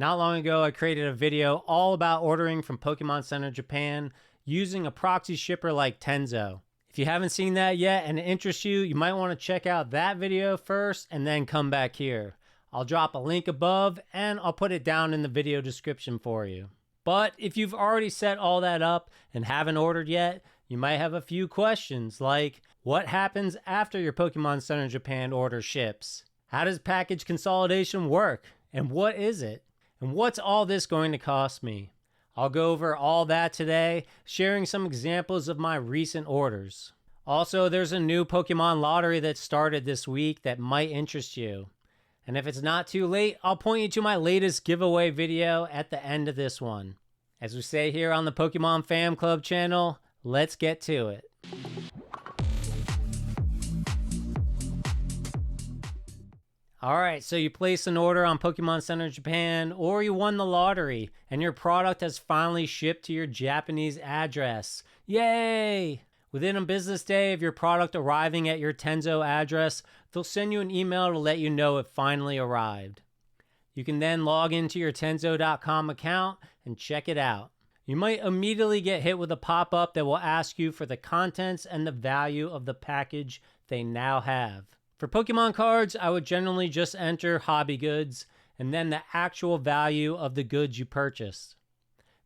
Not long ago, I created a video all about ordering from Pokemon Center Japan using a proxy shipper like Tenso. If you haven't seen that yet and it interests you, you might want to check out that video first and then come back here. I'll drop a link above and I'll put it down in the video description for you. But if you've already set all that up and haven't ordered yet, you might have a few questions like, what happens after your Pokemon Center Japan order ships? How does package consolidation work? And what is it? And what's all this going to cost me? I'll go over all that today, sharing some examples of my recent orders. Also, there's a new Pokemon lottery that started this week that might interest you. And if it's not too late, I'll point you to my latest giveaway video at the end of this one. As we say here on the Pokemon Fan Club channel, let's get to it. Alright, so you placed an order on Pokemon Center Japan, or you won the lottery, and your product has finally shipped to your Japanese address. Yay! Within a business day of your product arriving at your Tenso address, they'll send you an email to let you know it finally arrived. You can then log into your Tenso.com account and check it out. You might immediately get hit with a pop-up that will ask you for the contents and the value of the package they now have. For Pokemon cards, I would generally just enter hobby goods and then the actual value of the goods you purchased.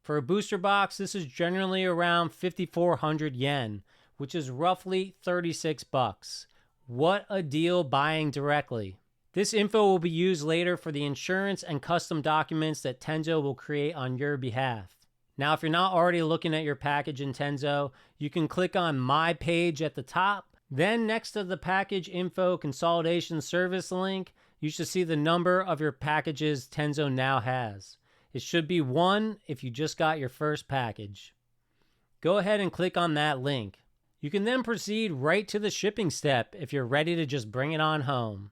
For a booster box, this is generally around 5,400 yen, which is roughly 36 bucks. What a deal buying directly. This info will be used later for the insurance and custom documents that Tenso will create on your behalf. Now, if you're not already looking at your package in Tenso, you can click on My Page at the top. Then next to the package info consolidation service link, you should see the number of your packages Tenso now has. It should be 1 if you just got your first package. Go ahead and click on that link. You can then proceed right to the shipping step if you're ready to just bring it on home.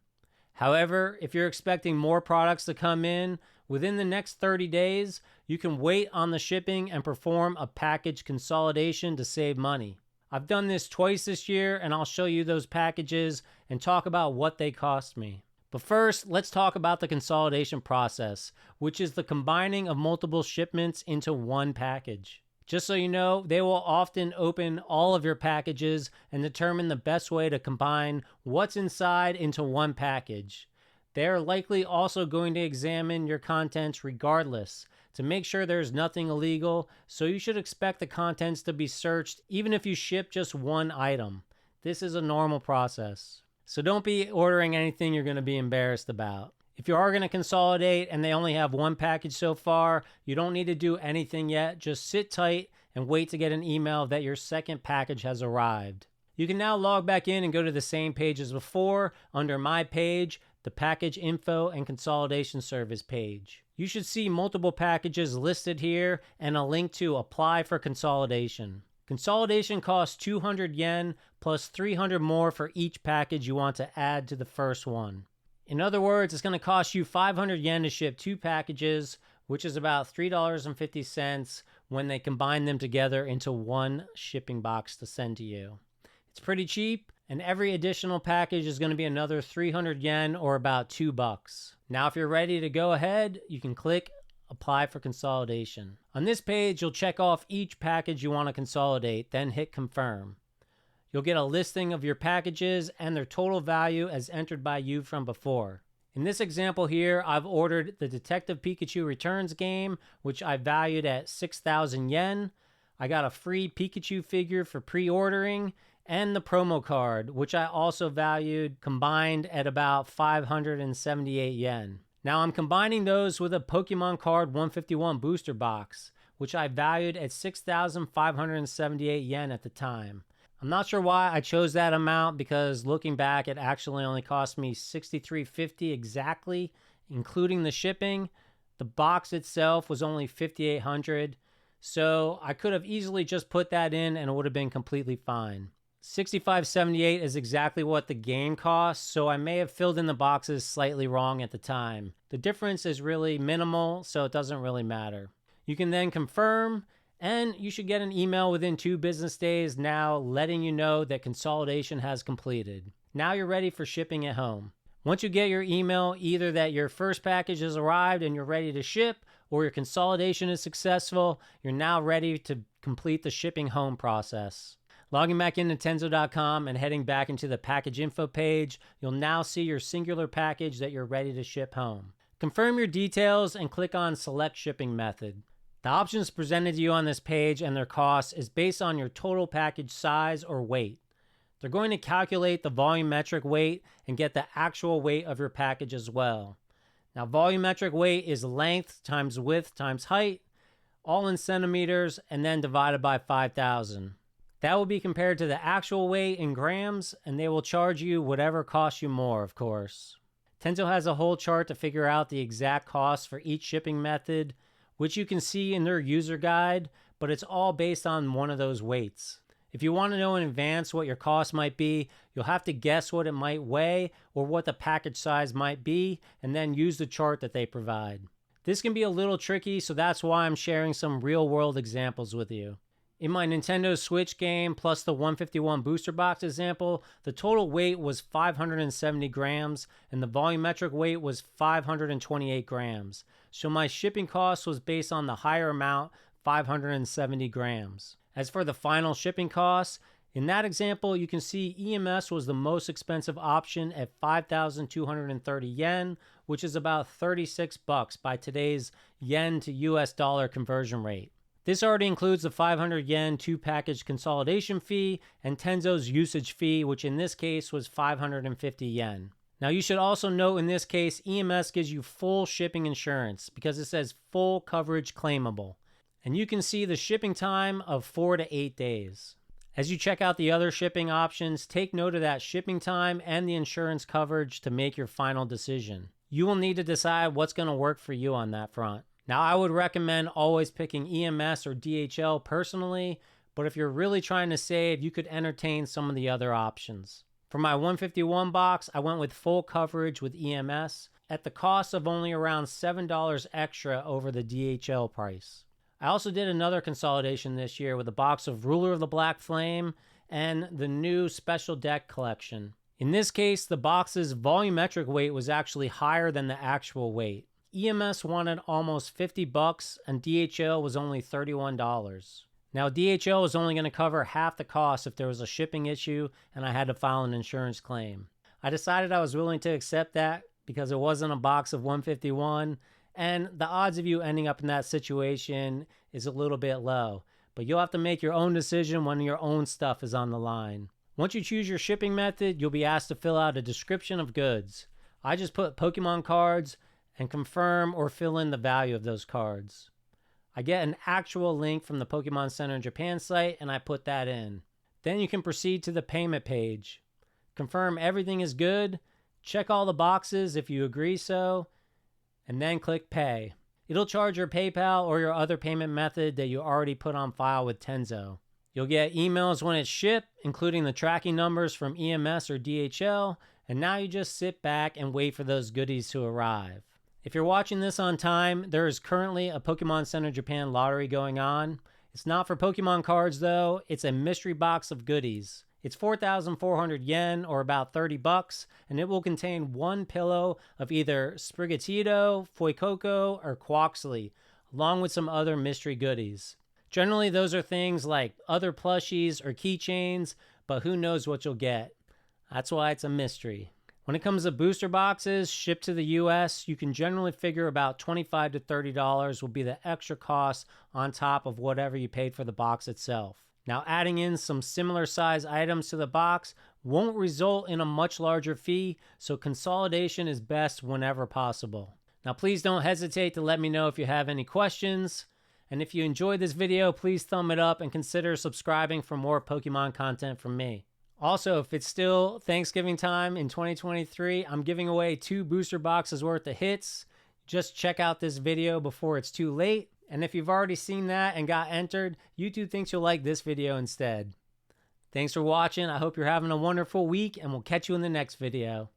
However, if you're expecting more products to come in within the next 30 days, you can wait on the shipping and perform a package consolidation to save money. I've done this twice this year, and I'll show you those packages and talk about what they cost me. But first, let's talk about the consolidation process, which is the combining of multiple shipments into one package. Just so you know, they will often open all of your packages and determine the best way to combine what's inside into one package. They are likely also going to examine your contents regardless to make sure there's nothing illegal, so you should expect the contents to be searched even if you ship just one item. This is a normal process. So don't be ordering anything you're going to be embarrassed about. If you are going to consolidate and they only have one package so far, you don't need to do anything yet. Just sit tight and wait to get an email that your second package has arrived. You can now log back in and go to the same page as before under My Page, the package info and consolidation service page. You should see multiple packages listed here and a link to apply for consolidation. Consolidation costs 200 yen plus 300 more for each package you want to add to the first one. In other words, it's going to cost you 500 yen to ship 2 packages, which is about $3.50 when they combine them together into one shipping box to send to you. It's pretty cheap, and every additional package is going to be another 300 yen or about $2. Now, if you're ready to go ahead, you can click Apply for Consolidation. On this page, you'll check off each package you want to consolidate, then hit Confirm. You'll get a listing of your packages and their total value as entered by you from before. In this example here, I've ordered the Detective Pikachu Returns game, which I valued at 6,000 yen. I got a free Pikachu figure for pre-ordering, and the promo card, which I also valued combined at about 578 yen. Now I'm combining those with a Pokemon Card 151 booster box, which I valued at 6,578 yen at the time. I'm not sure why I chose that amount because looking back, it actually only cost me $63.50 exactly, including the shipping. The box itself was only $5,800, so I could have easily just put that in and it would have been completely fine. $65.78 is exactly what the game costs, so I may have filled in the boxes slightly wrong at the time. The difference is really minimal, so it doesn't really matter. You can then confirm, and you should get an email within 2 business days now letting you know that consolidation has completed. Now you're ready for shipping at home. Once you get your email, either that your first package has arrived and you're ready to ship, or your consolidation is successful, you're now ready to complete the shipping home process. Logging back into Tenso.com and heading back into the package info page, you'll now see your singular package that you're ready to ship home. Confirm your details and click on Select Shipping Method. The options presented to you on this page and their costs is based on your total package size or weight. They're going to calculate the volumetric weight and get the actual weight of your package as well. Now, volumetric weight is length times width times height, all in centimeters, and then divided by 5,000. That will be compared to the actual weight in grams, and they will charge you whatever costs you more, of course. Tenso has a whole chart to figure out the exact cost for each shipping method, which you can see in their user guide, but it's all based on one of those weights. If you want to know in advance what your cost might be, you'll have to guess what it might weigh or what the package size might be, and then use the chart that they provide. This can be a little tricky, so that's why I'm sharing some real-world examples with you. In my Nintendo Switch game, plus the 151 booster box example, the total weight was 570 grams, and the volumetric weight was 528 grams. So my shipping cost was based on the higher amount, 570 grams. As for the final shipping costs, in that example, you can see EMS was the most expensive option at 5,230 yen, which is about 36 bucks by today's yen to US dollar conversion rate. This already includes the 500 yen 2-package consolidation fee and Tenso's usage fee, which in this case was 550 yen. Now you should also note in this case, EMS gives you full shipping insurance because it says full coverage claimable. And you can see the shipping time of 4 to 8 days. As you check out the other shipping options, take note of that shipping time and the insurance coverage to make your final decision. You will need to decide what's going to work for you on that front. Now, I would recommend always picking EMS or DHL personally, but if you're really trying to save, you could entertain some of the other options. For my 151 box, I went with full coverage with EMS at the cost of only around $7 extra over the DHL price. I also did another consolidation this year with a box of Ruler of the Black Flame and the new Special Deck collection. In this case, the box's volumetric weight was actually higher than the actual weight. EMS wanted almost 50 bucks and DHL was only $31. Now, DHL was only going to cover half the cost if there was a shipping issue and I had to file an insurance claim. I decided I was willing to accept that because it wasn't a box of 151. And the odds of you ending up in that situation is a little bit low. But you'll have to make your own decision when your own stuff is on the line. Once you choose your shipping method, you'll be asked to fill out a description of goods. I just put Pokemon cards and confirm or fill in the value of those cards. I get an actual link from the Pokemon Center in Japan site and I put that in. Then you can proceed to the payment page. Confirm everything is good. Check all the boxes if you agree so. And then click Pay. It'll charge your PayPal or your other payment method that you already put on file with Tenso. You'll get emails when it's shipped, including the tracking numbers from EMS or DHL, and now you just sit back and wait for those goodies to arrive. If you're watching this on time, there is currently a Pokemon Center Japan lottery going on. It's not for Pokemon cards though, it's a mystery box of goodies. It's 4,400 yen or about 30 bucks, and it will contain one pillow of either Sprigatito, Fuecoco, or Quaxley, along with some other mystery goodies. Generally, those are things like other plushies or keychains, but who knows what you'll get. That's why it's a mystery. When it comes to booster boxes shipped to the US, you can generally figure about $25 to $30 will be the extra cost on top of whatever you paid for the box itself. Now, adding in some similar size items to the box won't result in a much larger fee, so consolidation is best whenever possible. Now, please don't hesitate to let me know if you have any questions. And if you enjoyed this video, please thumb it up and consider subscribing for more Pokemon content from me. Also, if it's still Thanksgiving time in 2023, I'm giving away 2 booster boxes worth of hits. Just check out this video before it's too late. And if you've already seen that and got entered, YouTube thinks you'll like this video instead. Thanks for watching. I hope you're having a wonderful week, and we'll catch you in the next video.